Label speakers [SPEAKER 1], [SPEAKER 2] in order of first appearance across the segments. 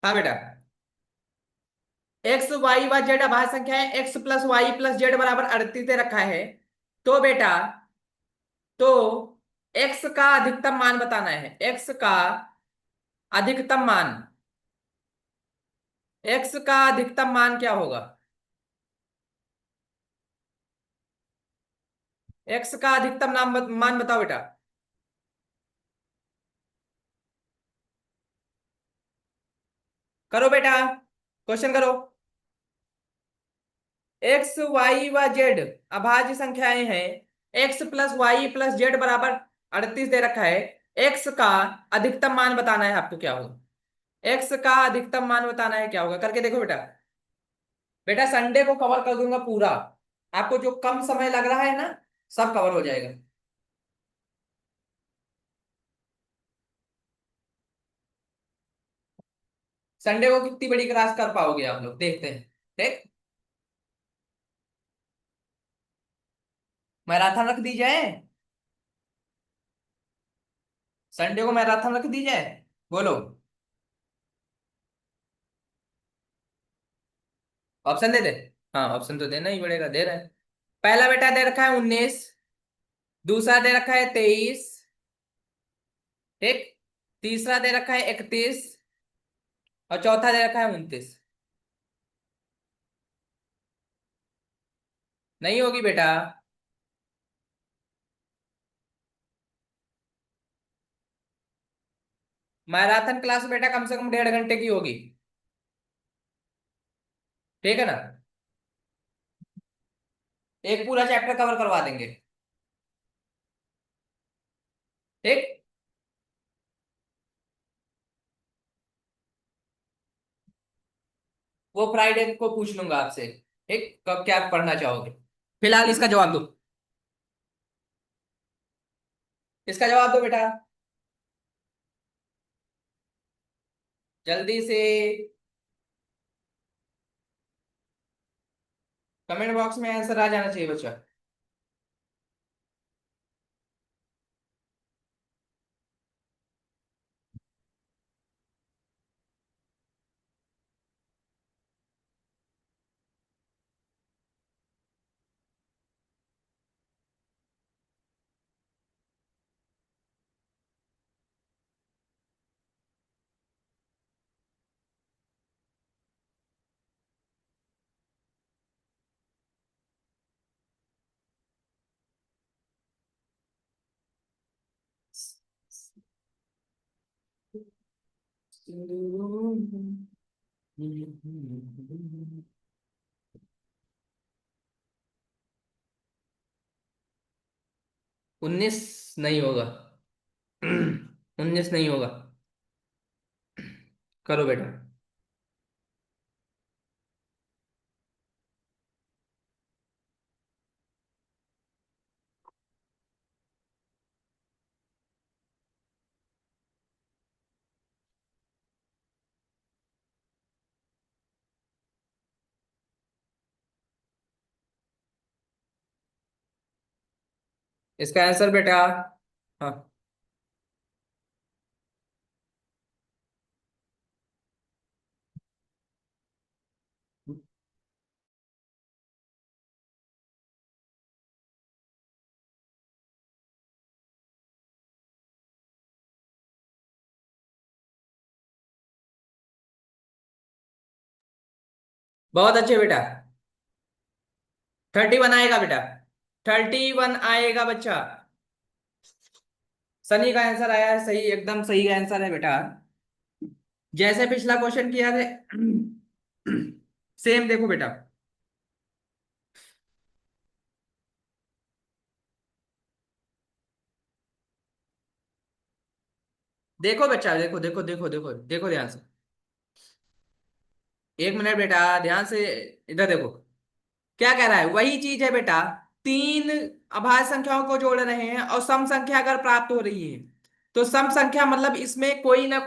[SPEAKER 1] हाँ बेटा, x Y व जेड अभाज्य संख्या है, X plus Y plus Z बराबर 38 दे रखा है। तो बेटा, तो एक्स का अधिकतम मान बताना है, एक्स का अधिकतम मान, एक्स का अधिकतम मान क्या होगा? एक्स का अधिकतम मान बताओ बेटा। करो बेटा, क्वेश्चन करो। एक्स वाई व जेड अभाज्य संख्याएं हैं, X plus Y plus Z बराबर 38 दे रखा है। एक्स का अधिकतम मान बताना है आपको, क्या होगा? एक्स का अधिकतम मान बताना है, क्या होगा? करके देखो बेटा। बेटा संडे को कवर कर दूंगा पूरा, आपको जो कम समय लग रहा है ना, सब कवर हो जाएगा। संडे को कितनी बड़ी क्लास कर पाओगे आप लोग, देखते हैं। ठीक, मैराथन रख दी जाए, संडे को मैराथन रख दी जाए, बोलो। ऑप्शन दे दे। हाँ, ऑप्शन तो देना ही पड़ेगा, दे रहे हैं। पहला बेटा दे रखा है 19, दूसरा दे रखा है 23, ठीक, तीसरा दे रखा है 31 और चौथा दे रखा है 29। नहीं होगी बेटा। मैराथन क्लास बेटा कम से कम 1.5 घंटे की होगी, ठीक है ना? एक पूरा चैप्टर कवर करवा देंगे, ठीक। वो फ्राइडे को पूछ लूंगा आपसे, ठीक, कब क्या पढ़ना चाहोगे। फिलहाल इसका जवाब दो, इसका जवाब दो बेटा, जल्दी से। कमेंट बॉक्स में आंसर आ जाना चाहिए बच्चा। उन्नीस 19 नहीं होगा। 19 नहीं होगा। करो बेटा। इसका आंसर बेटा, हाँ, बहुत अच्छे बेटा। 31 आएगा बेटा, 31 आएगा बच्चा। सनी का आंसर आया है सही, एकदम सही आंसर है बेटा। जैसे पिछला क्वेश्चन किया थे, सेम देखो बेटा। देखो बच्चा, देखो देखो देखो देखो देखो ध्यान से। 1 मिनट बेटा, ध्यान से इधर देखो। क्या कह रहा है? वही चीज है बेटा, तीन अभाज्य संख्याओं को जोड़ रहे हैं और सम संख्या अगर प्राप्त हो रही है, तो सम संख्या मतलब इसमें कोई ना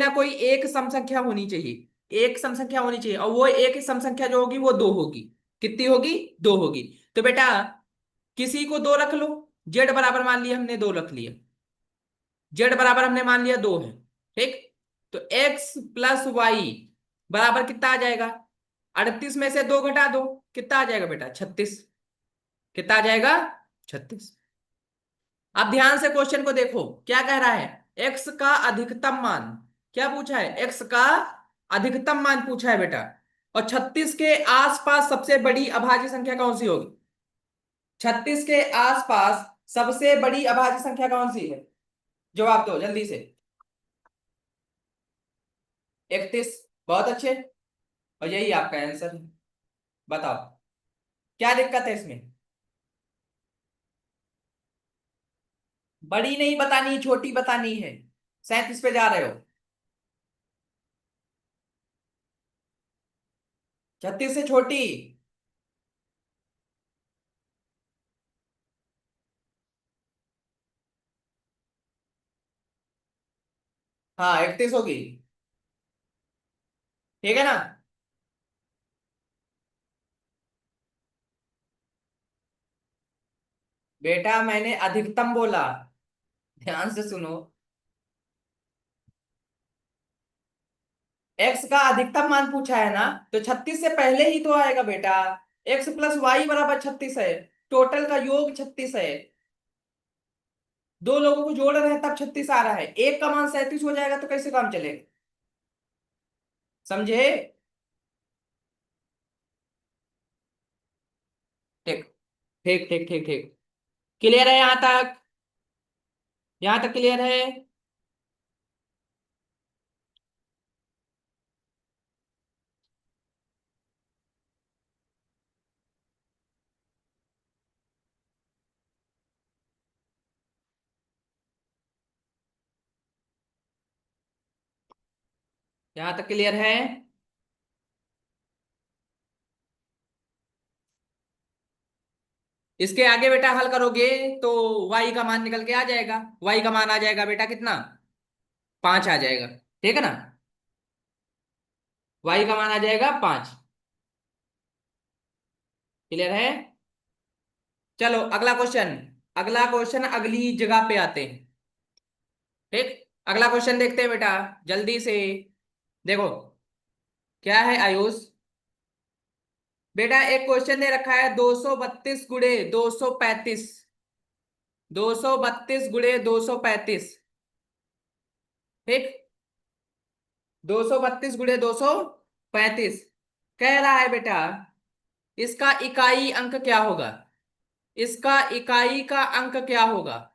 [SPEAKER 1] कोई एक सम संख्या होनी चाहिए, एक सम संख्या होनी चाहिए, और वो एक सम संख्या जो होगी वो दो होगी। कितनी होगी? दो होगी। तो बेटा, किसी को दो रख लो, जेड बराबर मान लिया हमने, दो रख लिया, जेड बराबर हमने मान लिया दो है, ठीक। तो एक्स प्लस वाई बराबर कितना आ जाएगा? 38 में से 2 घटा दो, कितना आ जाएगा बेटा? 36। कितना आ जाएगा? 36। अब ध्यान से क्वेश्चन को देखो, क्या कह रहा है? एक्स का अधिकतम मान, क्या पूछा है? एक्स का अधिकतम मान पूछा है बेटा। और 36 के आसपास सबसे बड़ी अभाज्य संख्या कौन सी होगी? 36 के आसपास सबसे बड़ी अभाज्य संख्या कौन सी है? जवाब दो जल्दी से। 31। बहुत अच्छे। और यही आपका आंसर है। बताओ क्या दिक्कत है इसमें? बड़ी नहीं बतानी, छोटी बतानी है। 37 पे जा रहे हो? 36 से छोटी? हाँ 31 होगी। ठीक है ना? बेटा मैंने अधिकतम बोला, ध्यान से सुनो। एक्स का अधिकतम मान पूछा है ना, तो 36 से पहले ही तो आएगा बेटा। एक्स प्लस वाई बराबर 36 है। टोटल का योग 36 है। दो लोगों को जोड़ रहे हैं तब 36 आ रहा है। एक का मान 37 हो जाएगा तो कैसे काम चलेगा? समझे? ठीक ठीक ठीक ठीक ठीक। क्लियर है यहां तक? यहां तक क्लियर है? यहां तक क्लियर है? इसके आगे बेटा हल करोगे तो y का मान निकल के आ जाएगा। y का मान आ जाएगा बेटा कितना? 5 आ जाएगा। ठीक है ना? y का मान आ जाएगा 5। क्लियर है? चलो अगला क्वेश्चन। अगला क्वेश्चन अगली जगह पे आते हैं। ठीक। अगला क्वेश्चन देखते हैं बेटा, जल्दी से। देखो क्या है आयुष। बेटा एक क्वेश्चन दे रखा है 232 × 235। 232 × 235। ठीक। 232 × 235 कह रहा है बेटा, इसका इकाई अंक क्या होगा? इसका इकाई का अंक क्या होगा?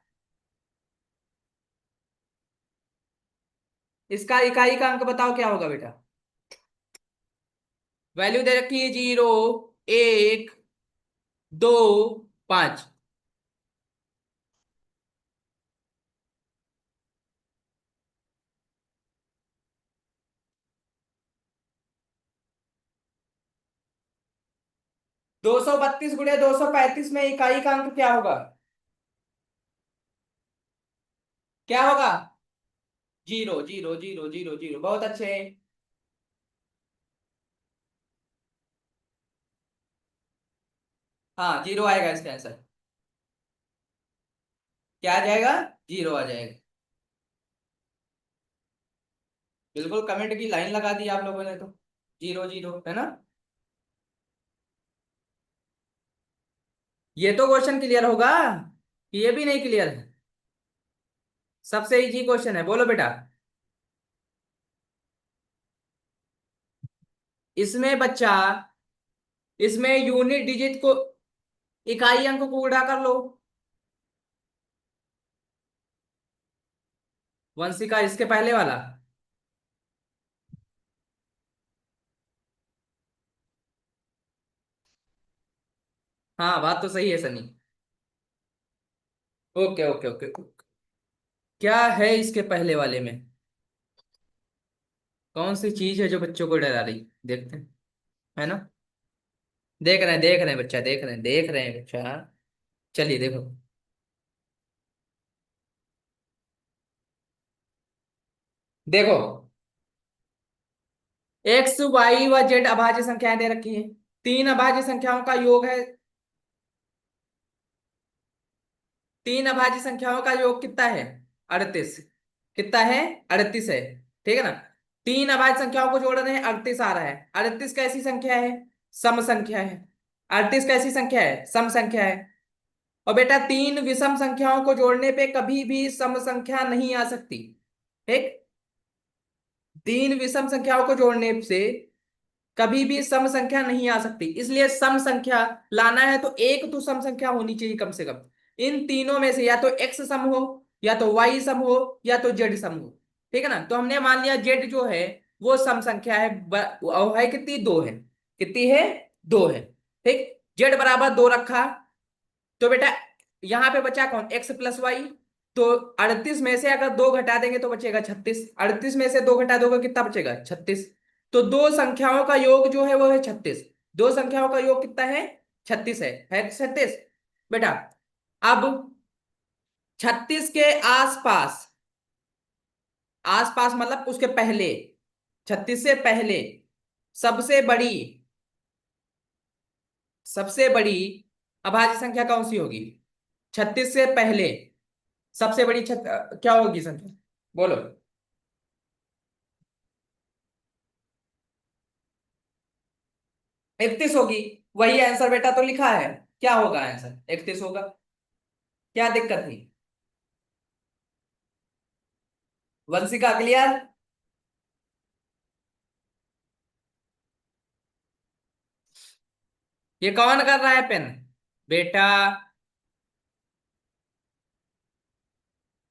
[SPEAKER 1] इसका इकाई का अंक बताओ क्या होगा बेटा? वैल्यू दे रखी है 0, 1, 2, 5। 232 × 235 में इकाई का अंक क्या होगा? क्या होगा? 0 0 0 0 0। बहुत अच्छे। हाँ 0 आएगा इसका आंसर। क्या आ जाएगा? 0 आ जाएगा। बिल्कुल कमेंट की लाइन लगा दी आप लोगों ने तो। 0 0 है ना? ये तो क्वेश्चन क्लियर होगा कि ये भी नहीं क्लियर है? सबसे इजी क्वेश्चन है, बोलो बेटा। इसमें बच्चा, इसमें यूनिट डिजिट को, इकाई अंक को उड़ा कर लो। वंशिका इसके पहले वाला। हाँ बात तो सही है सनी। Okay okay okay. क्या है इसके पहले वाले में? कौन सी चीज है जो बच्चों को डरा रही? देखते हैं। है ना? देख रहे हैं बच्चा, देख रहे हैं बच्चा। चलिए देखो। देखो एक्स वाई व जेड अभाज्य संख्याएं दे रखी है। तीन अभाज्य संख्याओं का योग है। तीन अभाज्य संख्याओं का योग कितना है? 38। कितना है? 38 है। ठीक है ना? तीन अभाज्य संख्याओं को जोड़ रहे हैं, 38 आ रहा है। 38 कैसी संख्या है? सम संख्या है। 38 कैसी संख्या है? सम संख्या है। और बेटा तीन विषम संख्याओं को जोड़ने पे कभी भी सम संख्या नहीं आ सकती। ठीक। तीन विषम संख्याओं को जोड़ने से कभी भी सम संख्या नहीं आ सकती, इसलिए सम संख्या लाना है तो एक तो सम संख्या होनी चाहिए कम से कम। इन तीनों में से या तो एक्स सम हो, या तो वाई सम हो, या तो जेड सम हो। ठीक है ना? तो हमने मान लिया जेड जो है वो सम संख्या है, और है कितनी? दो है। कितनी है? दो है। ठीक। जेड बराबर दो रखा, तो बेटा यहां पे बचा कौन? X plus Y. तो 38 में से अगर दो घटा देंगे तो बचेगा 36। 38 में से दो घटा दोगे कितना बचेगा? 36। तो दो संख्याओं का योग जो है वो है 36। दो संख्याओं का योग कितना है? 36 है 36। बेटा अब 36 के आसपास, आसपास मतलब उसके पहले, 36 से पहले सबसे बड़ी, सबसे बड़ी अभाज्य संख्या कौन सी होगी? 36 से पहले सबसे बड़ी क्या होगी संख्या? बोलो। 31 होगी। वही आंसर बेटा तो लिखा है। क्या होगा आंसर? 31 होगा। क्या दिक्कत थी? वंशिका क्लियर? ये कौन कर रहा है पेन? बेटा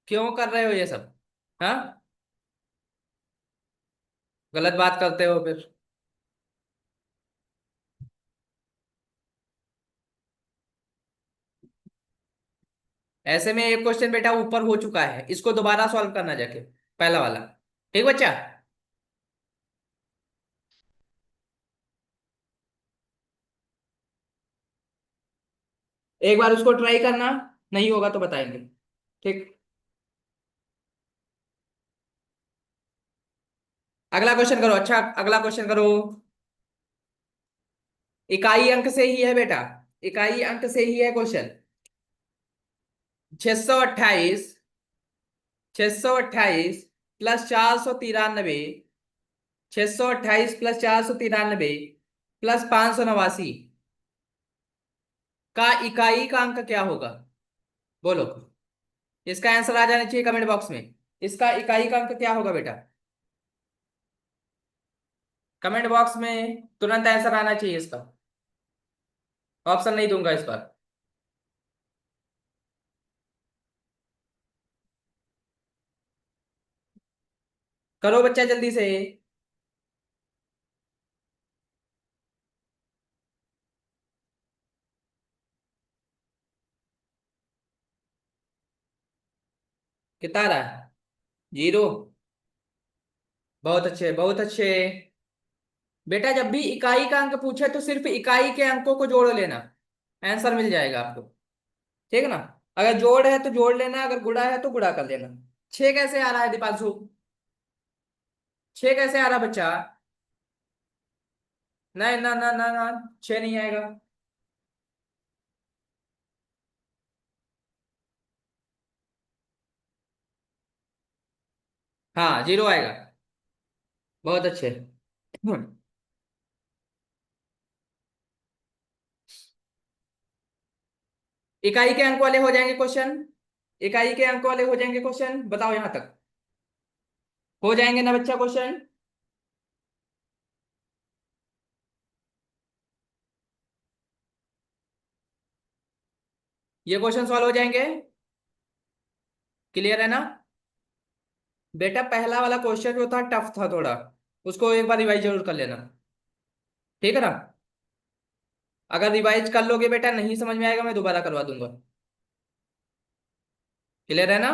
[SPEAKER 1] क्यों कर रहे हो ये सब? हाँ, गलत बात करते हो फिर। ऐसे में एक क्वेश्चन बेटा ऊपर हो चुका है, इसको दोबारा सॉल्व करना जाके, पहला वाला। ठीक बच्चा? एक बार उसको ट्राई करना, नहीं होगा तो बताएंगे। ठीक। अगला क्वेश्चन करो। अच्छा अगला क्वेश्चन करो। इकाई अंक से ही है बेटा, इकाई अंक से ही है क्वेश्चन। 628, 628 प्लस 493, 628 प्लस 493 प्लस 589 का इकाई का अंक क्या होगा? बोलो। इसका आंसर आ जाना चाहिए कमेंट बॉक्स में। इसका इकाई का अंक क्या होगा बेटा? कमेंट बॉक्स में तुरंत आंसर आना चाहिए इसका। ऑप्शन नहीं दूंगा इस पर। करो बच्चा जल्दी से। कितना आ रहा है? जीरो। बहुत अच्छे, बहुत अच्छे। बेटा जब भी इकाई का अंक पूछे तो सिर्फ इकाई के अंकों को जोड़ लेना, आंसर मिल जाएगा आपको। ठीक है ना? अगर जोड़ है तो जोड़ लेना, अगर गुणा है तो गुणा कर लेना। छह कैसे आ रहा है दीपांशु? छह कैसे आ रहा बच्चा? नहीं ना ना ना ना, छह नहीं आएगा। हाँ जीरो आएगा। बहुत अच्छे। इकाई के अंक वाले हो जाएंगे क्वेश्चन। इकाई के अंक वाले हो जाएंगे क्वेश्चन, बताओ यहां तक हो जाएंगे ना बच्चा क्वेश्चन? ये क्वेश्चन सॉल्व हो जाएंगे? क्लियर है ना? बेटा पहला वाला क्वेश्चन जो था टफ था थोड़ा, उसको एक बार रिवाइज जरूर कर लेना। ठीक है ना? अगर रिवाइज कर लोगे बेटा, नहीं समझ में आएगा मैं दोबारा करवा दूंगा। क्लियर है ना?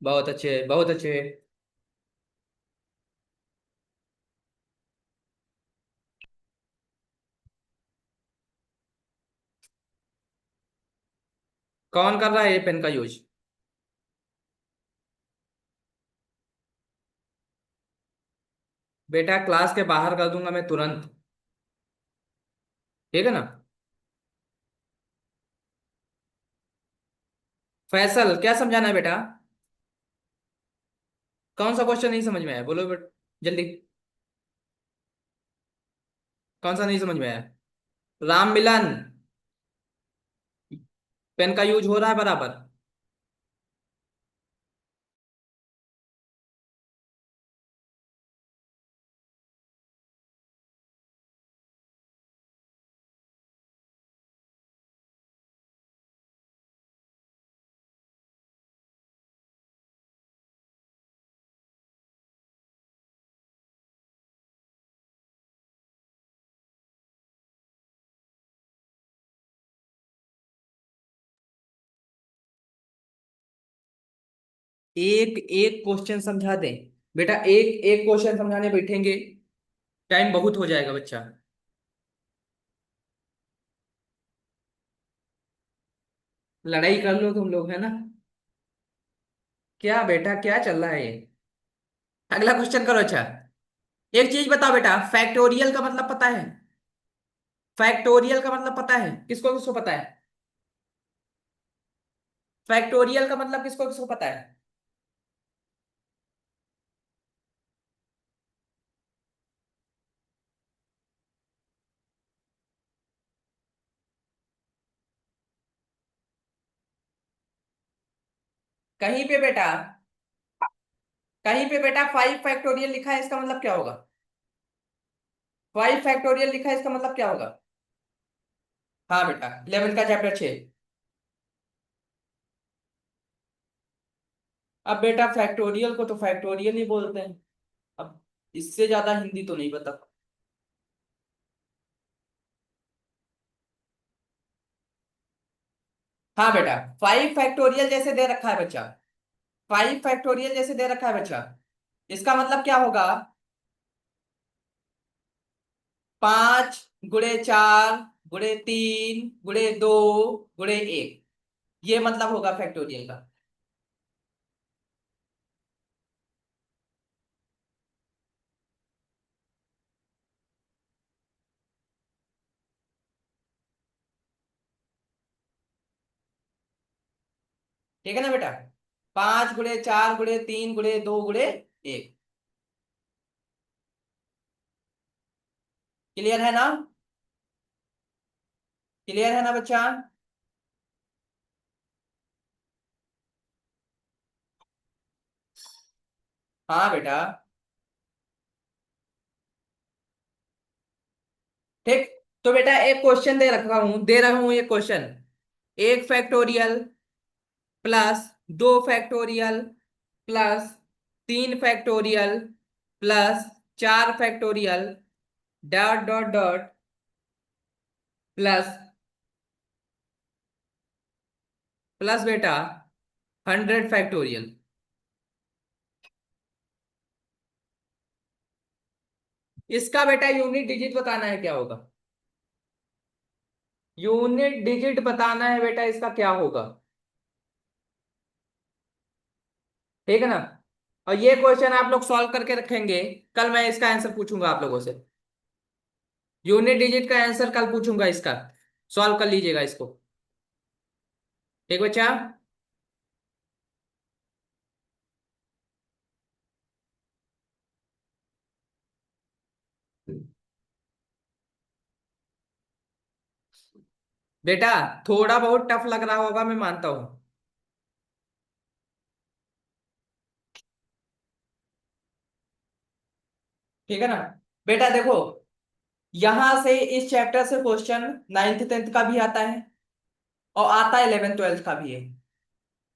[SPEAKER 1] बहुत अच्छे, बहुत अच्छे। कौन कर रहा है ये पेन का यूज? बेटा क्लास के बाहर कर दूंगा मैं तुरंत। ठीक है ना? फैसल क्या समझाना है बेटा? कौन सा क्वेश्चन नहीं समझ में आया, बोलो बेट जल्दी। कौन सा नहीं समझ में आया? राम मिलन। पेन का यूज हो रहा है बराबर? एक एक क्वेश्चन समझा दें बेटा, एक एक क्वेश्चन समझाने बैठेंगे, टाइम बहुत हो जाएगा बच्चा। लड़ाई कर लो तुम लोग, है ना? क्या बेटा, क्या चल रहा है ये? अगला क्वेश्चन करो। अच्छा, एक चीज बताओ बेटा, फैक्टोरियल का मतलब पता है? फैक्टोरियल का मतलब पता है? किसको किसको पता है? फैक्टोरियल का मतलब किसको किसको पता है? कहीं पे बेटा, कहीं पे बेटा 5 फैक्टोरियल लिखा है, इसका मतलब क्या होगा? 5 फैक्टोरियल लिखा है, इसका मतलब क्या होगा? हाँ बेटा, 11 का चैप्टर 6। अब बेटा फैक्टोरियल को तो फैक्टोरियल ही बोलते हैं। अब इससे ज्यादा हिंदी तो नहीं पता। हाँ बेटा, 5 फैक्टोरियल जैसे दे रखा है बच्चा, 5 फैक्टोरियल जैसे दे रखा है बच्चा, इसका मतलब क्या होगा? 5 × 4 × 3 × 2 × 1, ये मतलब होगा फैक्टोरियल का। ठीक है ना बेटा? 5 × 4 × 3 × 2 × 1। क्लियर है ना? क्लियर है ना बच्चा? हाँ बेटा। ठीक। तो बेटा एक क्वेश्चन दे रहा हूं ये question. 1 factorial plus 2 factorial plus 3 factorial plus 4 factorial dot dot dot plus, plus बेटा 100 फैक्टोरियल। इसका बेटा यूनिट डिजिट बताना है, क्या होगा? यूनिट डिजिट बताना है बेटा, इसका क्या होगा? ठीक है ना? और ये क्वेश्चन आप लोग सॉल्व करके रखेंगे, कल मैं इसका आंसर पूछूंगा आप लोगों से। यूनिट डिजिट का आंसर कल पूछूंगा इसका, सॉल्व कर लीजिएगा इसको। ठीक बच्चा? बेटा थोड़ा बहुत टफ लग रहा होगा, मैं मानता हूं। ठीक है ना? बेटा देखो, यहां से इस चैप्टर से क्वेश्चन 9th 10th का भी आता है, और आता है 11th 12th का भी है।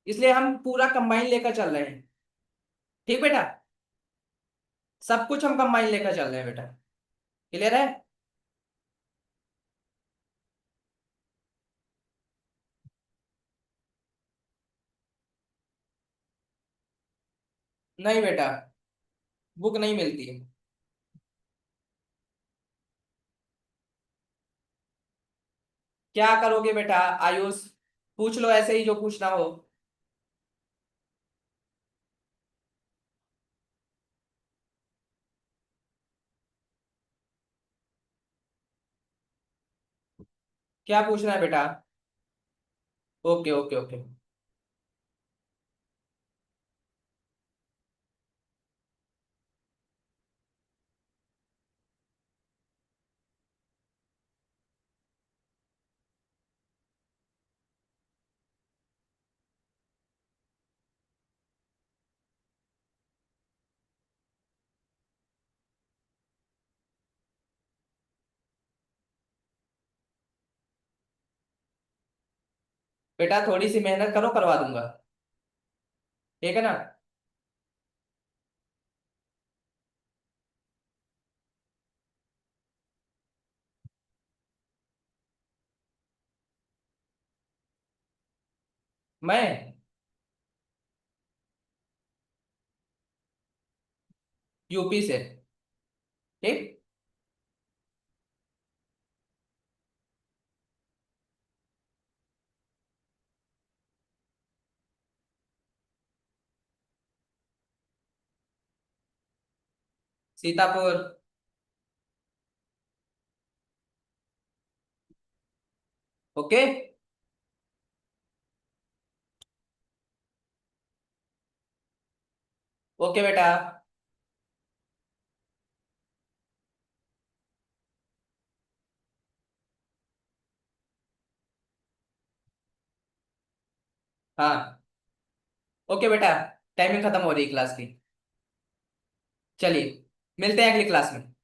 [SPEAKER 1] इसलिए हम पूरा कंबाइन लेकर चल रहे हैं। ठीक बेटा? सब कुछ हम कंबाइन लेकर चल रहे हैं बेटा। क्लियर है? नहीं बेटा, बुक नहीं मिलती है। क्या करोगे बेटा आयुष? पूछ लो ऐसे ही जो पूछना हो। क्या पूछना है बेटा? Okay okay okay. बेटा थोड़ी सी मेहनत करो, करवा दूंगा। ठीक है ना। मैं यूपी से। ठीक। सीतापुर। ओके। ओके बेटा। हाँ। ओके बेटा। टाइमिंग खत्म हो रही है क्लास की। चलिए, मिलते हैं अगली क्लास में।